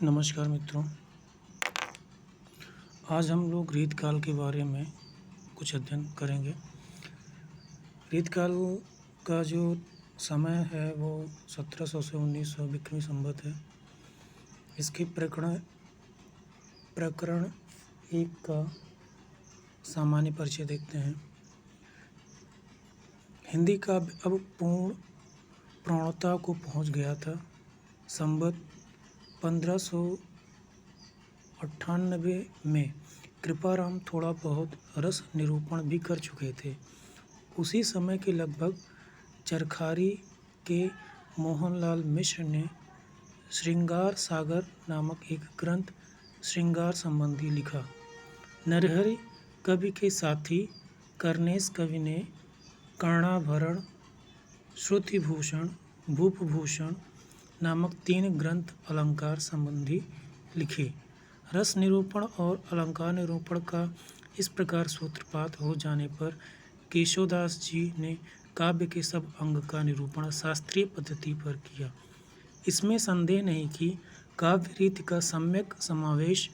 नमस्कार मित्रों। आज हम लोग रीतकाल के बारे में कुछ अध्ययन करेंगे। रीतकाल का जो समय है वो 1700 से 1900 विक्रमी संवत है। इसके प्रकरण एक का सामान्य परिचय देखते हैं। हिंदी काव्य अब पूर्ण प्रौढ़ता को पहुंच गया था। संवत 1598 में कृपाराम थोड़ा बहुत रस निरूपण भी कर चुके थे। उसी समय के लगभग चरखारी के मोहनलाल मिश्र ने श्रृंगार सागर नामक एक ग्रंथ श्रृंगार संबंधी लिखा। नरहरि कवि के साथी कर्णेश कवि ने कर्णाभरण, श्रुतिभूषण, भूपभूषण नामक 3 ग्रंथ अलंकार संबंधी लिखे। रस निरूपण और अलंकार निरूपण का इस प्रकार सूत्रपात हो जाने पर केशवदास जी ने काव्य के सब अंग का निरूपण शास्त्रीय पद्धति पर किया। इसमें संदेह नहीं कि काव्य रीति का सम्यक समावेश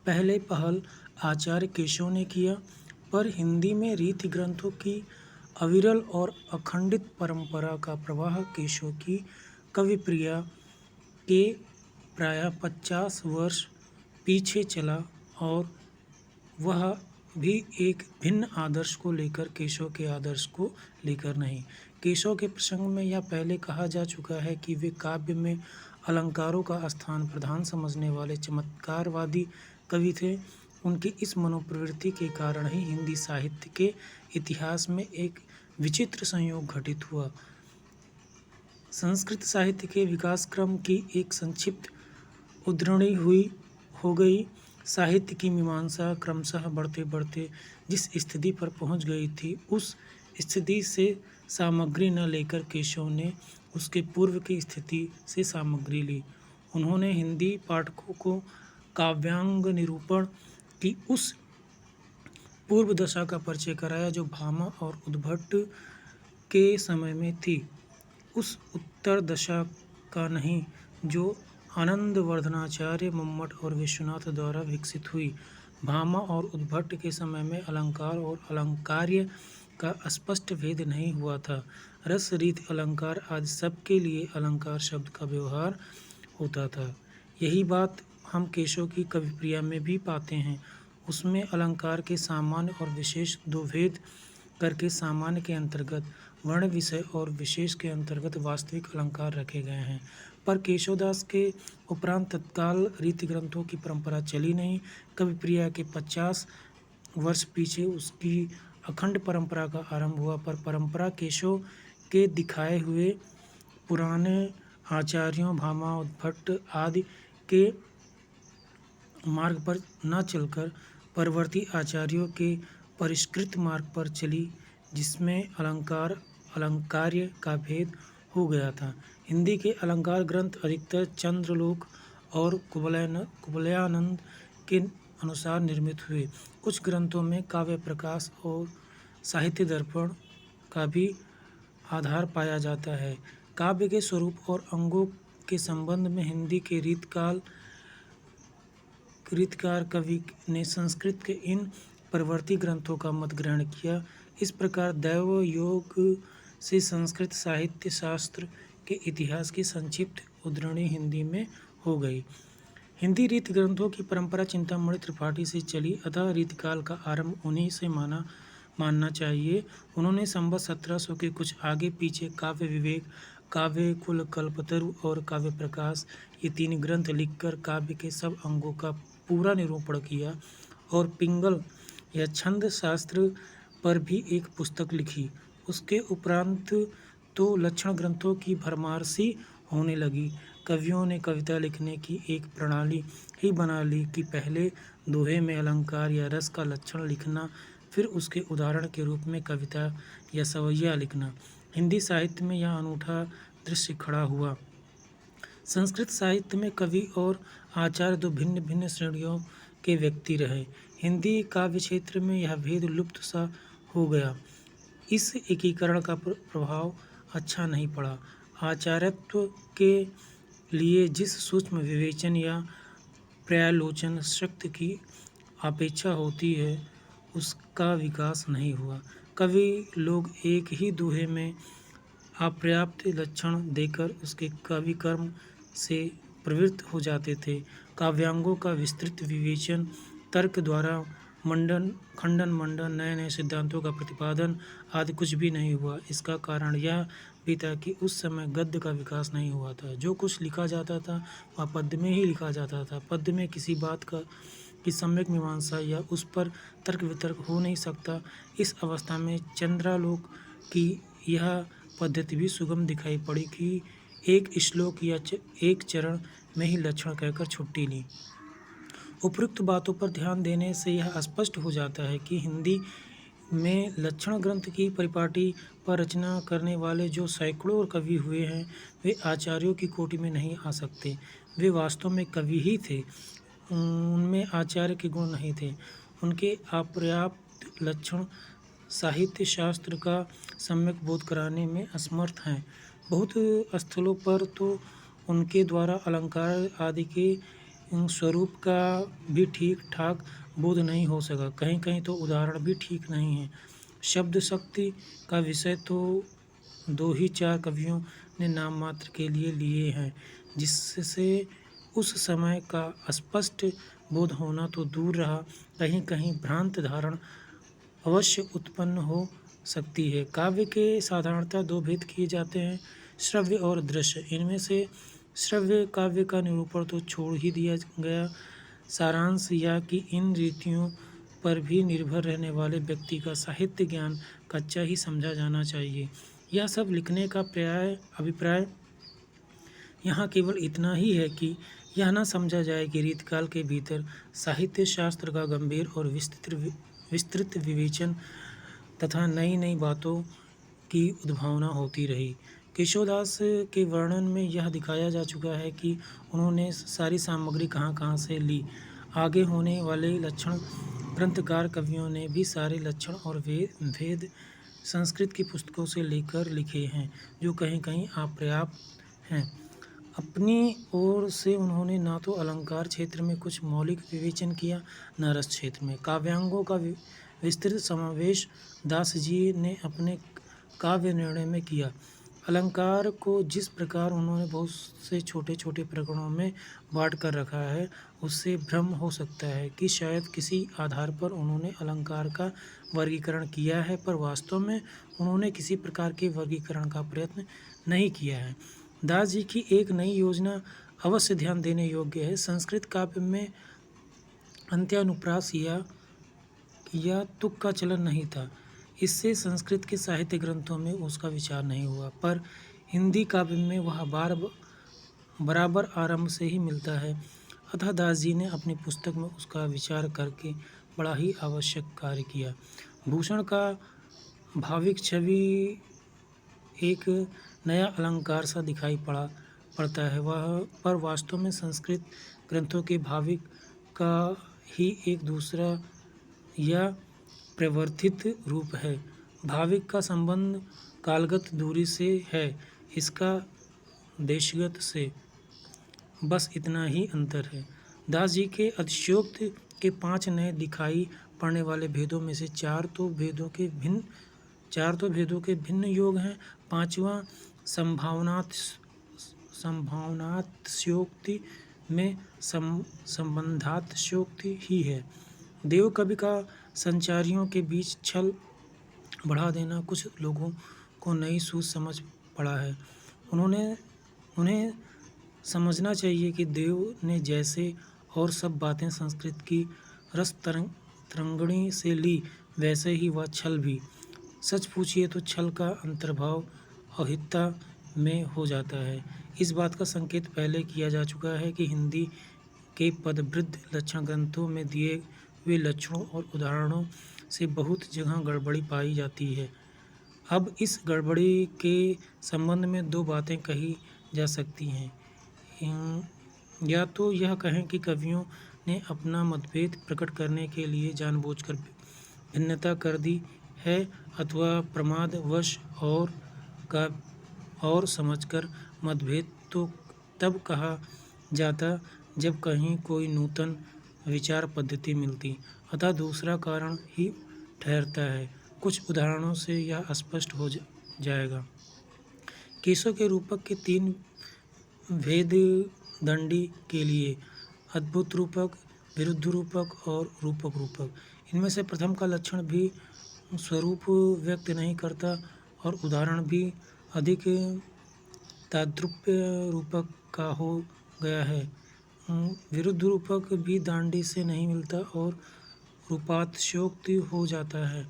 पहले पहल आचार्य केशव ने किया, पर हिंदी में रीति ग्रंथों की अविरल और अखंडित परंपरा का प्रवाह केशव की कविप्रिया के प्रायः 50 वर्ष पीछे चला, और वह भी एक भिन्न आदर्श को लेकर, केशव के आदर्श को लेकर नहीं। केशव के प्रसंग में यह पहले कहा जा चुका है कि वे काव्य में अलंकारों का स्थान प्रधान समझने वाले चमत्कारवादी कवि थे। उनकी इस मनोप्रवृत्ति के कारण ही हिंदी साहित्य के इतिहास में एक विचित्र संयोग घटित हुआ। संस्कृत साहित्य के विकास क्रम की एक संक्षिप्त उद्धरणी हो गई। साहित्य की मीमांसा क्रमशः बढ़ते बढ़ते जिस स्थिति पर पहुंच गई थी, उस स्थिति से सामग्री न लेकर केशव ने उसके पूर्व की स्थिति से सामग्री ली। उन्होंने हिंदी पाठकों को काव्यांग निरूपण की उस पूर्व दशा का परिचय कराया जो भामा और उद्भट के समय में थी, उस उत्तर दशा का नहीं जो आनंदवर्धनाचार्य, मम्मट और विश्वनाथ द्वारा विकसित हुई। भामा और उद्भट के समय में अलंकार और अलंकार्य का स्पष्ट भेद नहीं हुआ था। रस, रीति, अलंकार आदि सब के लिए अलंकार शब्द का व्यवहार होता था। यही बात हम केशव की कविप्रिया में भी पाते हैं। उसमें अलंकार के सामान्य और विशेष 2 भेद करके सामान्य के अंतर्गत वर्ण विषय और विशेष के अंतर्गत वास्तविक अलंकार रखे गए हैं। पर केशवदास के उपरांत तत्काल रीति ग्रंथों की परंपरा चली नहीं। कविप्रिया के 50 वर्ष पीछे उसकी अखंड परंपरा का आरंभ हुआ, पर परंपरा केशव के दिखाए हुए पुराने आचार्यों भामा, उद्भट आदि के मार्ग पर न चलकर परवर्ती आचार्यों के परिष्कृत मार्ग पर चली, जिसमें अलंकार अलंकार्य का भेद हो गया था। हिंदी के अलंकार ग्रंथ अधिकतर चंद्रलोक और कुवलयानंद के अनुसार निर्मित हुए। कुछ ग्रंथों में काव्य प्रकाश और साहित्य दर्पण का भी आधार पाया जाता है। काव्य के स्वरूप और अंगों के संबंध में हिंदी के रीतकार कवि ने संस्कृत के इन परवर्ती ग्रंथों का मत ग्रहण किया। इस प्रकार दैव योग से संस्कृत साहित्य शास्त्र के इतिहास की संक्षिप्त उद्धरणी हिंदी में हो गई। हिंदी रीति ग्रंथों की परंपरा चिंतामणि त्रिपाठी से चली, अतः रीतिकाल का आरंभ उन्हीं से मानना चाहिए। उन्होंने संवत 1700 के कुछ आगे पीछे काव्य विवेक, काव्य कुल, कल्पतरु और काव्य प्रकाश ये 3 ग्रंथ लिखकर काव्य के सब अंगों का पूरा निरूपण किया, और पिंगल या छंद शास्त्र पर भी एक पुस्तक लिखी। उसके उपरांत तो लक्षण ग्रंथों की भरमार सी होने लगी। कवियों ने कविता लिखने की एक प्रणाली ही बना ली कि पहले दोहे में अलंकार या रस का लक्षण लिखना, फिर उसके उदाहरण के रूप में कविता या सवैया लिखना। हिंदी साहित्य में यह अनूठा दृश्य खड़ा हुआ। संस्कृत साहित्य में कवि और आचार्य 2 भिन्न भिन्न श्रेणियों के व्यक्ति रहे। हिंदी काव्य क्षेत्र में यह भेद लुप्त सा हो गया। इस एकीकरण का प्रभाव अच्छा नहीं पड़ा। आचार्यत्व के लिए जिस सूक्ष्म विवेचन या पर्यालोचन शक्ति की अपेक्षा होती है उसका विकास नहीं हुआ। कवि लोग एक ही दोहे में अपर्याप्त लक्षण देकर उसके काव्य कर्म से प्रवृत्त हो जाते थे। काव्यांगों का विस्तृत विवेचन, तर्क द्वारा मंडन, खंडन मंडन, नए नए सिद्धांतों का प्रतिपादन आदि कुछ भी नहीं हुआ। इसका कारण यह भी था कि उस समय गद्य का विकास नहीं हुआ था। जो कुछ लिखा जाता था वह पद्य में ही लिखा जाता था। पद्य में किसी बात की सम्यक मीमांसा या उस पर तर्क वितर्क हो नहीं सकता। इस अवस्था में चंद्रालोक की यह पद्धति भी सुगम दिखाई पड़ी कि एक श्लोक या एक चरण में ही लक्षण कहकर छुट्टी ली। उपरोक्त बातों पर ध्यान देने से यह स्पष्ट हो जाता है कि हिंदी में लक्षण ग्रंथ की परिपाटी पर रचना करने वाले जो सैकड़ों कवि हुए हैं वे आचार्यों की कोटि में नहीं आ सकते। वे वास्तव में कवि ही थे, उनमें आचार्य के गुण नहीं थे। उनके अपर्याप्त लक्षण साहित्य शास्त्र का सम्यक बोध कराने में असमर्थ हैं। बहुत स्थलों पर तो उनके द्वारा अलंकार आदि के स्वरूप का भी ठीक ठाक बोध नहीं हो सका। कहीं कहीं तो उदाहरण भी ठीक नहीं है। शब्द शक्ति का विषय तो 2 ही 4 कवियों ने नाम मात्र के लिए लिए हैं, जिससे उस समय का स्पष्ट बोध होना तो दूर रहा, कहीं कहीं भ्रांत धारण अवश्य उत्पन्न हो सकती है। काव्य के साधारणतः 2 भेद किए जाते हैं, श्रव्य और दृश्य। इनमें से श्रव्य काव्य का निरूपण तो छोड़ ही दिया गया। सारांश यह कि इन रीतियों पर भी निर्भर रहने वाले व्यक्ति का साहित्य ज्ञान कच्चा ही समझा जाना चाहिए। यह सब लिखने का अभिप्राय यहाँ केवल इतना ही है कि यह न समझा जाए कि रीतकाल के भीतर साहित्य शास्त्र का गंभीर और विस्तृत विवेचन तथा नई नई बातों की उद्भावना होती रही। केशवदास के वर्णन में यह दिखाया जा चुका है कि उन्होंने सारी सामग्री कहाँ कहाँ से ली। आगे होने वाले लक्षण ग्रंथकार कवियों ने भी सारे लक्षण और भेद संस्कृत की पुस्तकों से लेकर लिखे हैं, जो कहीं कहीं अपर्याप्त हैं। अपनी ओर से उन्होंने न तो अलंकार क्षेत्र में कुछ मौलिक विवेचन किया, न रस क्षेत्र में। काव्यांगों का विस्तृत समावेश दास जी ने अपने काव्य निर्णय में किया। अलंकार को जिस प्रकार उन्होंने बहुत से छोटे छोटे प्रकरणों में बांट कर रखा है, उससे भ्रम हो सकता है कि शायद किसी आधार पर उन्होंने अलंकार का वर्गीकरण किया है, पर वास्तव में उन्होंने किसी प्रकार के वर्गीकरण का प्रयत्न नहीं किया है। दास जी की एक नई योजना अवश्य ध्यान देने योग्य है। संस्कृत काव्य में अंत्यानुप्रास या तुक का चलन नहीं था। इससे संस्कृत के साहित्य ग्रंथों में उसका विचार नहीं हुआ, पर हिंदी काव्य में वह बराबर आरंभ से ही मिलता है। अतः दास जी ने अपनी पुस्तक में उसका विचार करके बड़ा ही आवश्यक कार्य किया। भूषण का भाविक छवि एक नया अलंकार सा दिखाई पड़ता है, वह पर वास्तव में संस्कृत ग्रंथों के भाविक का ही एक दूसरा या प्रवर्तित रूप है। भाविक का संबंध कालगत दूरी से है, इसका देशगत से। बस इतना ही अंतर है। दास जी के अतिशयोक्त के 5 नए दिखाई पड़ने वाले भेदों में से 4 तो भेदों के भिन्न योग हैं। 5वां संभावनात्स्योक्ति में संबंधात्स्योक्ति ही है। देव कवि का संचारियों के बीच छल बढ़ा देना कुछ लोगों को नई सूझ समझ पड़ा है। उन्हें समझना चाहिए कि देव ने जैसे और सब बातें संस्कृत की रस तरंगिणी से ली, वैसे ही वह छल भी। सच पूछिए तो छल का अंतर्भाव अहिता में हो जाता है। इस बात का संकेत पहले किया जा चुका है कि हिंदी के पदबद्ध लक्षण ग्रंथों में दिए हुए लक्षणों और उदाहरणों से बहुत जगह गड़बड़ी पाई जाती है। अब इस गड़बड़ी के संबंध में 2 बातें कही जा सकती हैं। या तो यह कहें कि कवियों ने अपना मतभेद प्रकट करने के लिए जानबूझकर भिन्नता कर दी है, अथवा प्रमादवश और समझकर मतभेद तो तब कहा जाता जब कहीं कोई नूतन विचार पद्धति मिलती। अतः दूसरा कारण ही ठहरता है। कुछ उदाहरणों से यह स्पष्ट हो जाएगा। केशों के रूपक के 3 भेद दंडी के लिए: अद्भुत रूपक, विरुद्ध रूपक और रूपक रूपक। इनमें से प्रथम का लक्षण भी स्वरूप व्यक्त नहीं करता और उदाहरण भी अधिक ताद्रुप्य रूपक का हो गया है। विरुद्ध रूपक भी दांडी से नहीं मिलता और रूपातिशयोक्ति हो जाता है।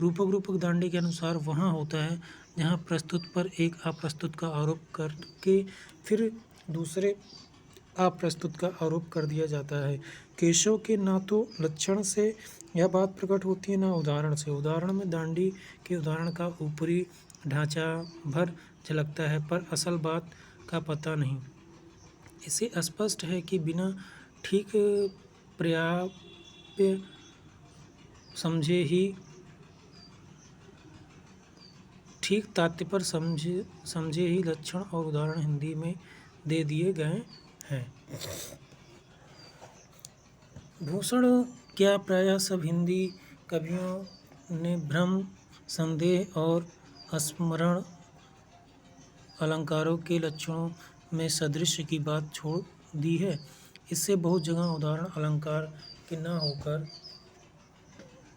रूपक रूपक दांडी के अनुसार वहाँ होता है जहाँ प्रस्तुत पर एक अप्रस्तुत का आरोप करके फिर दूसरे अप्रस्तुत का आरोप कर दिया जाता है। केशव के ना तो लक्षण से यह बात प्रकट होती है, ना उदाहरण से। उदाहरण में दांडी के उदाहरण का ऊपरी ढांचा भर झलकता है, पर असल बात का पता नहीं। इससे स्पष्ट है कि बिना ठीक पर्याप्य समझे ही ठीक तात्पर्य समझे ही लक्षण और उदाहरण हिंदी में दे दिए गए हैं। भूषण क्या प्रायः सब हिंदी कवियों ने भ्रम, संदेह और स्मरण अलंकारों के लक्षणों में सादृश्य की बात छोड़ दी है। इससे बहुत जगह उदाहरण अलंकार के न होकर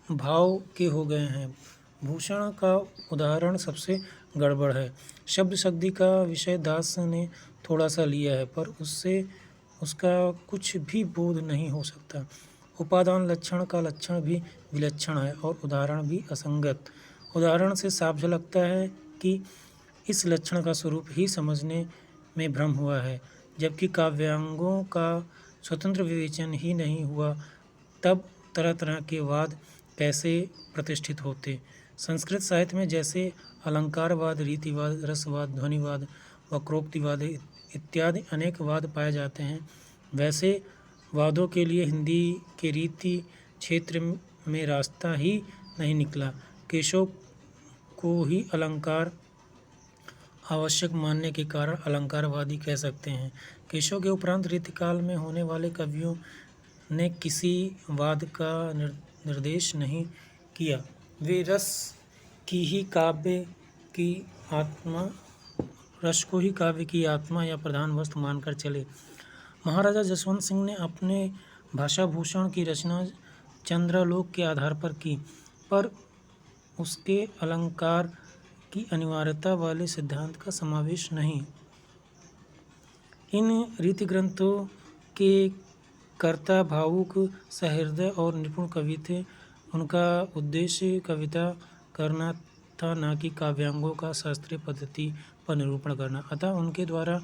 भाव के हो गए हैं। भूषण का उदाहरण सबसे गड़बड़ है। शब्द शक्ति का विषय दास ने थोड़ा सा लिया है, पर उससे उसका कुछ भी बोध नहीं हो सकता। उपादान लक्षण का लक्षण भी विलक्षण है और उदाहरण भी असंगत। उदाहरण से साफ झलकता है कि इस लक्षण का स्वरूप ही समझने में भ्रम हुआ है, जबकि काव्यांगों का स्वतंत्र विवेचन ही नहीं हुआ, तब तरह तरह के वाद कैसे प्रतिष्ठित होते। संस्कृत साहित्य में जैसे अलंकारवाद, रीतिवाद, रसवाद, ध्वनिवाद, वक्रोक्तिवाद इत्यादि अनेक वाद पाए जाते हैं, वैसे वादों के लिए हिंदी के रीति क्षेत्र में रास्ता ही नहीं निकला। केशव को ही अलंकार आवश्यक मानने के कारण अलंकारवादी कह सकते हैं। केशव के उपरांत रीतिकाल में होने वाले कवियों ने किसी वाद का निर्देश नहीं किया। वे रस को ही काव्य की आत्मा या प्रधान वस्तु मानकर चले। महाराजा जसवंत सिंह ने अपने भाषाभूषण की रचना चंद्रालोक के आधार पर की, पर उसके अलंकार की अनिवार्यता वाले सिद्धांत का समावेश नहीं। इन रीति ग्रंथों के कर्ता भावुक, सहृदय और निपुण कवि थे। उनका उद्देश्य कविता करना था, न कि काव्यांगों का शास्त्रीय पद्धति पर निरूपण करना। अतः उनके द्वारा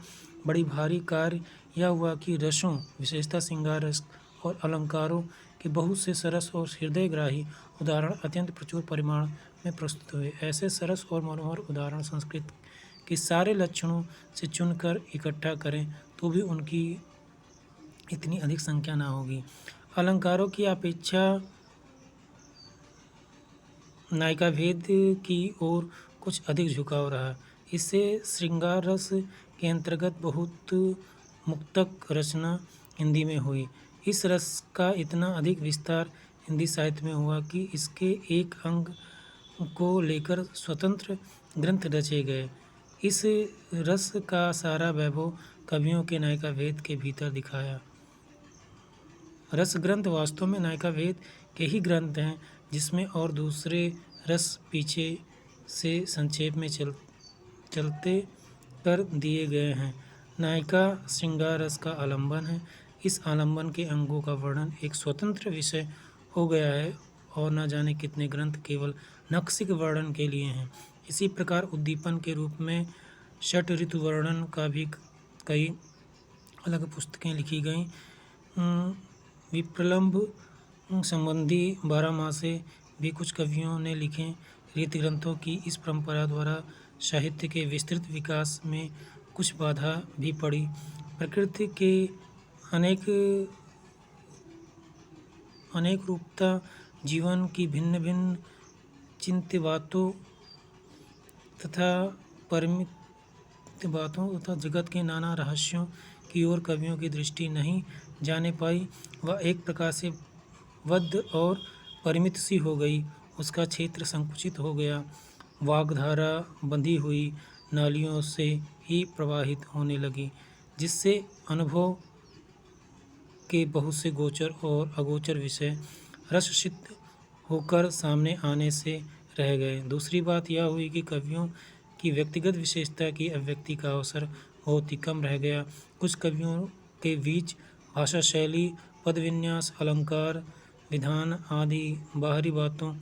बड़ी भारी कार्य यह हुआ कि रसों, विशेषतः श्रृंगार रस और अलंकारों के बहुत से सरस और हृदयग्राही उदाहरण अत्यंत प्रचुर परिमाण में प्रस्तुत हुए। ऐसे सरस और मनोहर उदाहरण संस्कृत के सारे लक्षणों से चुनकर इकट्ठा करें तो भी उनकी इतनी अधिक संख्या न होगी। अलंकारों की अपेक्षा नायिका भेद की ओर कुछ अधिक झुकाव रहा। इससे श्रृंगार रस के अंतर्गत बहुत मुक्तक रचना हिंदी में हुई। इस रस का इतना अधिक विस्तार हिंदी साहित्य में हुआ कि इसके एक अंग को लेकर स्वतंत्र ग्रंथ रचे गए। इस रस का सारा वैभव कवियों के नायिका भेद के भीतर दिखाया। रस ग्रंथ वास्तव में नायिका भेद के ही ग्रंथ हैं, जिसमें और दूसरे रस पीछे से संक्षेप में चलते कर दिए गए हैं। नायिका श्रृंगार रस का आलंबन है। इस आलंबन के अंगों का वर्णन एक स्वतंत्र विषय हो गया है और न जाने कितने ग्रंथ केवल नक्सिक वर्णन के लिए हैं। इसी प्रकार उद्दीपन के रूप में षट ऋतु वर्णन का भी कई अलग पुस्तकें लिखी गईं। विप्रलंभ संबंधी 12 मासे भी कुछ कवियों ने लिखे। रीति ग्रंथों की इस परंपरा द्वारा साहित्य के विस्तृत विकास में कुछ बाधा भी पड़ी। प्रकृति के अनेक रूपता, जीवन की भिन्न भिन्न चिंत्य बातों तथा संक्षिप्त बातों तथा जगत के नाना रहस्यों की ओर कवियों की दृष्टि नहीं जाने पाई। वह एक प्रकार से बद्ध और परिमित सी हो गई। उसका क्षेत्र संकुचित हो गया। वाग्धारा बंधी हुई नालियों से ही प्रवाहित होने लगी, जिससे अनुभव के बहुत से गोचर और अगोचर विषय रस सिद्ध होकर सामने आने से रह गए। दूसरी बात यह हुई कि कवियों की व्यक्तिगत विशेषता की अभिव्यक्ति का अवसर बहुत ही कम रह गया। कुछ कवियों के बीच भाषा शैली, पद विन्यास, अलंकार, विधान आदि बाहरी बातों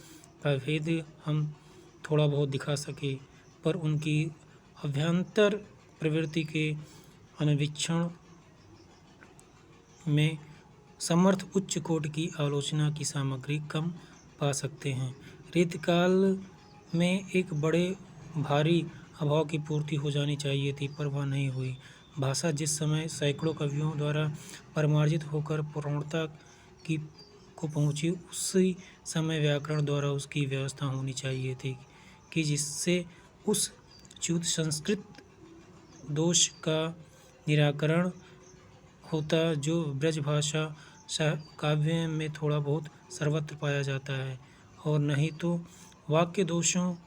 का भेद हम थोड़ा बहुत दिखा सके, पर उनकी अभ्यंतर प्रवृत्ति के अन्वेषण में समर्थ उच्च कोट की आलोचना की सामग्री कम पा सकते हैं। रीतिकाल में एक बड़े भारी अभाव की पूर्ति हो जानी चाहिए थी, पर वह नहीं हुई। भाषा जिस समय सैकड़ों कवियों द्वारा परिमार्जित होकर पूर्णता की को पहुंची, उसी समय व्याकरण द्वारा उसकी व्यवस्था होनी चाहिए थी कि जिससे उस च्युत संस्कृत दोष का निराकरण होता जो ब्रजभाषा काव्य में थोड़ा बहुत सर्वत्र पाया जाता है, और नहीं तो वाक्य दोषों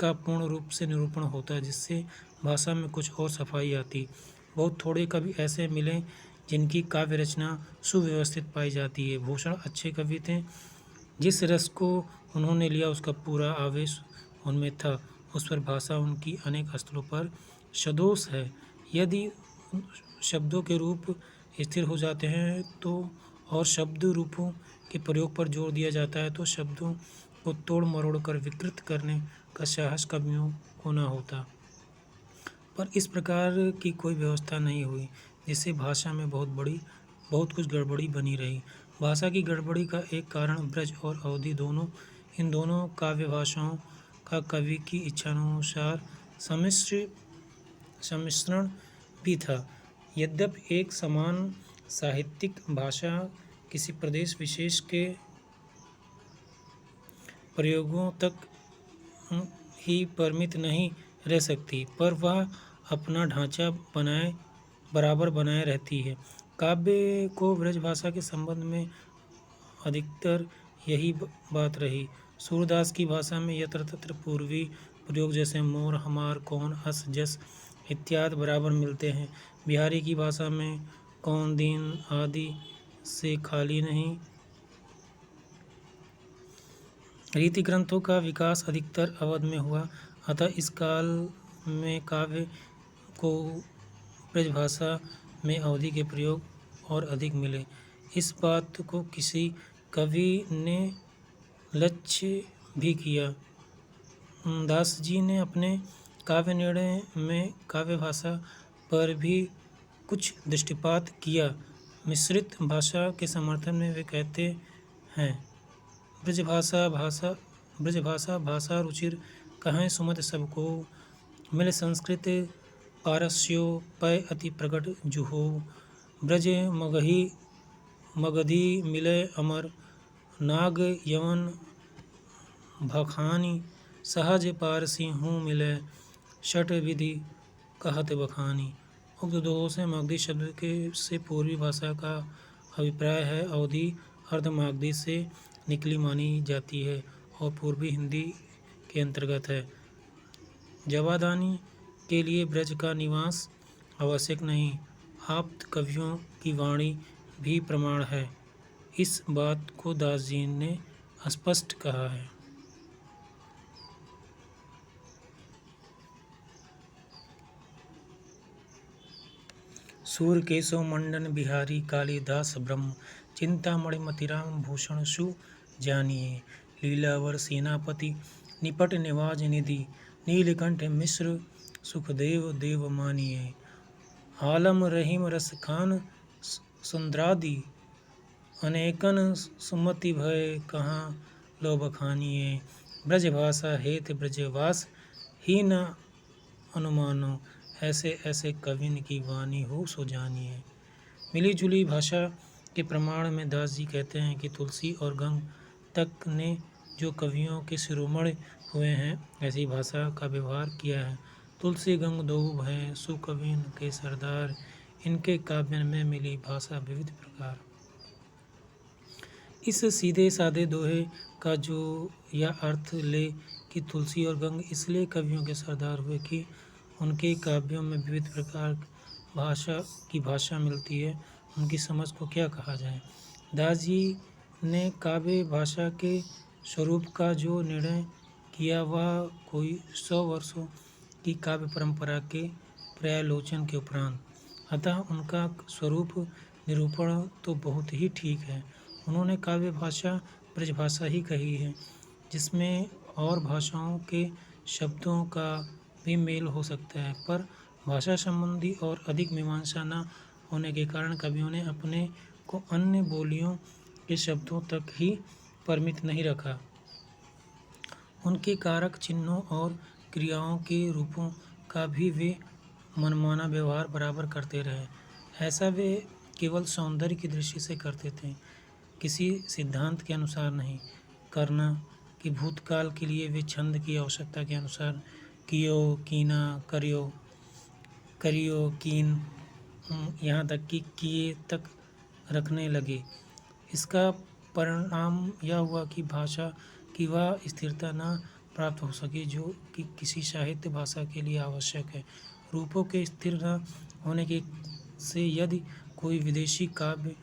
का पूर्ण रूप से निरूपण होता है, जिससे भाषा में कुछ और सफाई आती। बहुत थोड़े कवि ऐसे मिले जिनकी काव्य रचना सुव्यवस्थित पाई जाती है। भूषण अच्छे कवि थे। जिस रस को उन्होंने लिया उसका पूरा आवेश उनमें था। उस पर भाषा उनकी अनेक स्थलों पर सदोष है। यदि शब्दों के रूप स्थिर हो जाते हैं तो और शब्द रूपों के प्रयोग पर जोर दिया जाता है तो शब्दों को तोड़ मरोड़ कर विकृत करने का साहस कवियों को न होता। पर इस प्रकार की कोई व्यवस्था नहीं हुई, जिससे भाषा में बहुत कुछ गड़बड़ी बनी रही। भाषा की गड़बड़ी का एक कारण ब्रज और अवधि इन दोनों काव्य भाषाओं का कवि की इच्छानुसार सम्मिश्रण भी था। यद्यपि एक समान साहित्यिक भाषा किसी प्रदेश विशेष के प्रयोगों तक ही परिमित नहीं रह सकती, पर वह अपना ढांचा बराबर बनाए रहती है। काव्य को ब्रजभाषा के संबंध में अधिकतर यही बात रही। सूरदास की भाषा में यत्र तत्र पूर्वी प्रयोग जैसे मोर, हमार, कौन, अस, जस इत्यादि बराबर मिलते हैं। बिहारी की भाषा में कौन, दीन आदि से खाली नहीं। रीति ग्रंथों का विकास अधिकतर अवध में हुआ, अतः इस काल में काव्य को ब्रजभाषा में अवधि के प्रयोग और अधिक मिले। इस बात को किसी कवि ने लक्ष्य भी किया। दास जी ने अपने काव्य निर्णय में काव्य भाषा पर भी कुछ दृष्टिपात किया। मिश्रित भाषा के समर्थन में वे कहते हैं, ब्रजभाषा भाषा रुचिर कहें सुमत सबको, मिल संस्कृत पारस्यो पय अति प्रगट जुहो, ब्रज मगधी मिले अमर, नाग यवन भखानी, सहज पारसी हूँ मिले, शठ विधि कहत बखानी। उक्त दोहों से मगधी शब्द के से पूर्वी भाषा का अभिप्राय है। अवधि अर्धमागधी से निकली मानी जाती है और पूर्वी हिंदी के अंतर्गत है। जवादानी के लिए ब्रज का निवास आवश्यक नहीं, आप्त कवियों की वाणी भी प्रमाण है। इस बात को दास जी ने स्पष्ट कहा है। सूर केशव मंडन बिहारी कालिदास ब्रह्म, चिंतामणि मतिराम भूषण सु जानिए, लीलावर सेनापति निपट निवाज निधि, नीलकंठ मिश्र सुखदेव देव मानिए, आलम रहीम रस खान सुंदरादि, अनेकन सुमति भय कहाँ लो बखानिए, ब्रजभाषा हेत ब्रजवास ही न अनुमानो, ऐसे ऐसे कविन की वाणी हो सो जानिए। मिली जुली भाषा के प्रमाण में दास जी कहते हैं कि तुलसी और गंग तक ने जो कवियों के शिरोमणि हुए हैं, ऐसी भाषा का व्यवहार किया है। तुलसी गंग दो भय सुकविन के सरदार, इनके काव्य में मिली भाषा विविध प्रकार। इस सीधे साधे दोहे का जो यह अर्थ ले कि तुलसी और गंग इसलिए कवियों के सरदार हुए कि उनके काव्यों में विविध प्रकार की भाषा मिलती है, उनकी समझ को क्या कहा जाए। दास जी ने काव्य भाषा के स्वरूप का जो निर्णय किया वह कोई 100 वर्षों की काव्य परंपरा के पर्यालोचन के उपरांत, अतः उनका स्वरूप निरूपण तो बहुत ही ठीक है। उन्होंने काव्य भाषा ब्रजभाषा ही कही है, जिसमें और भाषाओं के शब्दों का भी मेल हो सकता है, पर भाषा संबंधी और अधिक मीमांसा न होने के कारण कवियों ने अपने को अन्य बोलियों के शब्दों तक ही परिमित नहीं रखा। उनके कारक चिन्हों और क्रियाओं के रूपों का भी वे मनमाना व्यवहार बराबर करते रहे। ऐसा वे केवल सौंदर्य की दृष्टि से करते थे, किसी सिद्धांत के अनुसार नहीं करना कि भूतकाल के लिए वे छंद की आवश्यकता के अनुसार कियो कीना करियो करियो कीन यहाँ तक कि किए तक रखने लगे। इसका परिणाम यह हुआ कि भाषा की वह स्थिरता न प्राप्त हो सकी जो कि किसी साहित्य भाषा के लिए आवश्यक है। रूपों के स्थिर न होने के से यदि कोई विदेशी काव्य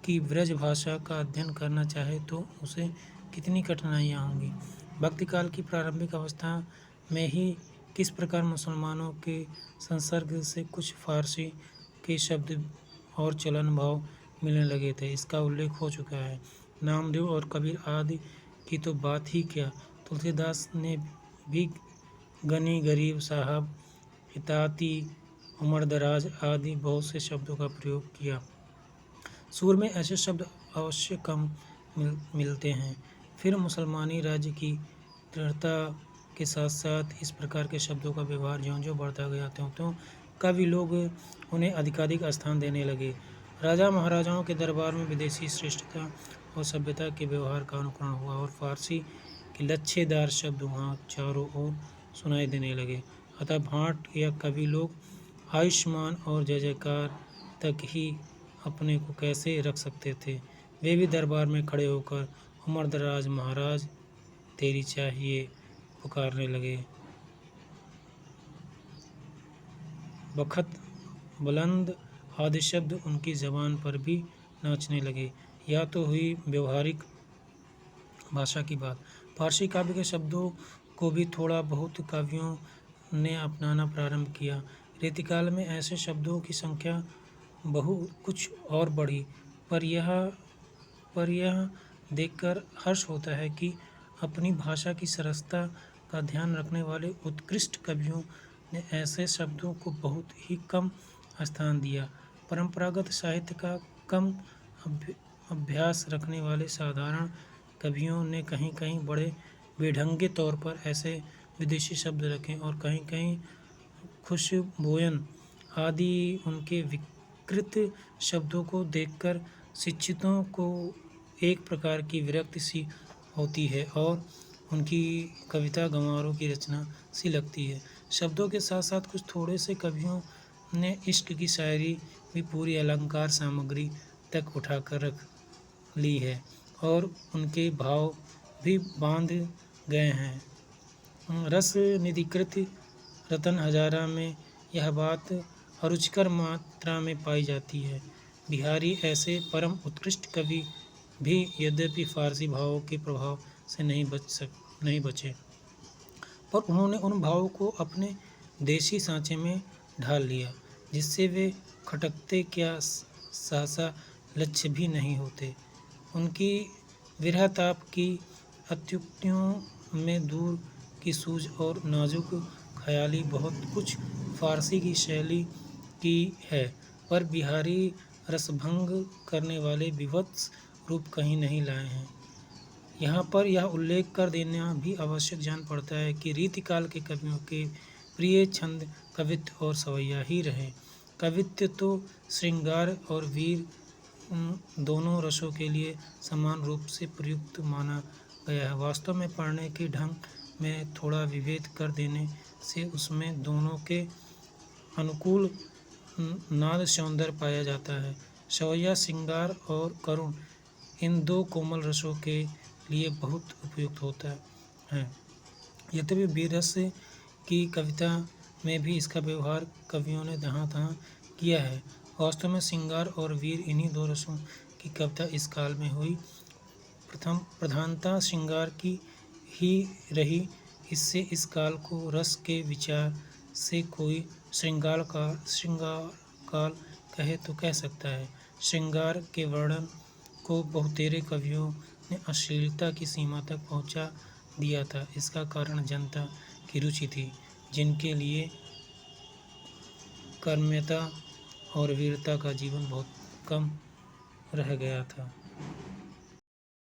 की ब्रज भाषा का अध्ययन करना चाहे तो उसे कितनी कठिनाइयाँ होंगी। भक्ति काल की प्रारंभिक अवस्था में ही किस प्रकार मुसलमानों के संसर्ग से कुछ फारसी के शब्द और चलन भाव मिलने लगे थे, इसका उल्लेख हो चुका है। नामदेव और कबीर आदि की तो बात ही क्या, तुलसीदास ने भी गनी गरीब साहब इताती उमर दराज आदि बहुत से शब्दों का प्रयोग किया। सूर में ऐसे शब्द अवश्य कम मिलते हैं। फिर मुसलमानी राज्य की दृढ़ता के साथ साथ इस प्रकार के शब्दों का व्यवहार ज्यों-ज्यों बढ़ता गया त्यों-त्यों कवि लोग उन्हें अधिकाधिक स्थान देने लगे। राजा महाराजाओं के दरबार में विदेशी श्रेष्ठता और सभ्यता के व्यवहार का अनुकरण हुआ और फारसी के लच्छेदार शब्द वहाँ चारों ओर सुनाई देने लगे। अतः भाट या कवि लोग आयुष्मान और जय जयकार तक ही अपने को कैसे रख सकते थे। वे भी दरबार में खड़े होकर उमरदराज महाराज तेरी चाहिए पुकारने लगे। बखत बुलंद आदि शब्द उनकी जबान पर भी नाचने लगे। या तो हुई व्यवहारिक भाषा की बात। फारसी काव्य के शब्दों को भी थोड़ा बहुत कवियों ने अपनाना प्रारंभ किया। रीतिकाल में ऐसे शब्दों की संख्या बहु कुछ और बढ़ी, पर यह देखकर हर्ष होता है कि अपनी भाषा की सरसता का ध्यान रखने वाले उत्कृष्ट कवियों ने ऐसे शब्दों को बहुत ही कम स्थान दिया। परंपरागत साहित्य का कम अभ्यास रखने वाले साधारण कवियों ने कहीं कहीं बड़े बेढंगे तौर पर ऐसे विदेशी शब्द रखे और कहीं कहीं खुशबोयन आदि उनके विकृत शब्दों को देखकर शिक्षितों को एक प्रकार की विरक्ति सी होती है और उनकी कविता गंवारों की रचना सी लगती है। शब्दों के साथ साथ कुछ थोड़े से कवियों ने इश्क की शायरी भी पूरी अलंकार सामग्री तक उठाकर रख ली है और उनके भाव भी बांध गए हैं। रस निधिकृत रतन हजारा में यह बात अरुचिकर मात्रा में पाई जाती है। बिहारी ऐसे परम उत्कृष्ट कवि भी यद्यपि फारसी भावों के प्रभाव से नहीं बचे, पर उन्होंने उन भावों को अपने देशी सांचे में ढाल लिया, जिससे वे खटकते क्या सहसा लक्ष्य भी नहीं होते। उनकी विरह ताप की अत्युक्तियों में दूर की सूझ और नाजुक ख्याली बहुत कुछ फारसी की शैली की है, पर बिहारी रसभंग करने वाले विभत्स रूप कहीं नहीं लाए हैं। यहाँ पर यह उल्लेख कर देना भी आवश्यक जान पड़ता है कि रीतिकाल के कवियों के प्रिय छंद कवित्व और सवैया ही रहे। कवित्व तो श्रृंगार और वीर दोनों रसों के लिए समान रूप से प्रयुक्त माना गया है। वास्तव में पढ़ने के ढंग में थोड़ा विभेद कर देने से उसमें दोनों के अनुकूल नाद सौंदर्य पाया जाता है। सवैया श्रृंगार और करुण इन दो कोमल रसों के लिए बहुत उपयुक्त होता है। यद्यपि वीररस की कविता में भी इसका व्यवहार कवियों ने जहाँ-तहाँ किया है। वास्तव में श्रृंगार और वीर इन्हीं दो रसों की कविता इस काल में हुई। प्रधानता श्रृंगार की ही रही। इससे इस काल को रस के विचार से कोई श्रृंगार काल कहे तो कह सकता है। श्रृंगार के वर्णन को बहुतेरे कवियों ने अश्लीलता की सीमा तक पहुंचा दिया था। इसका कारण जनता की रुचि थी, जिनके लिए कर्मण्यता और वीरता का जीवन बहुत कम रह गया था।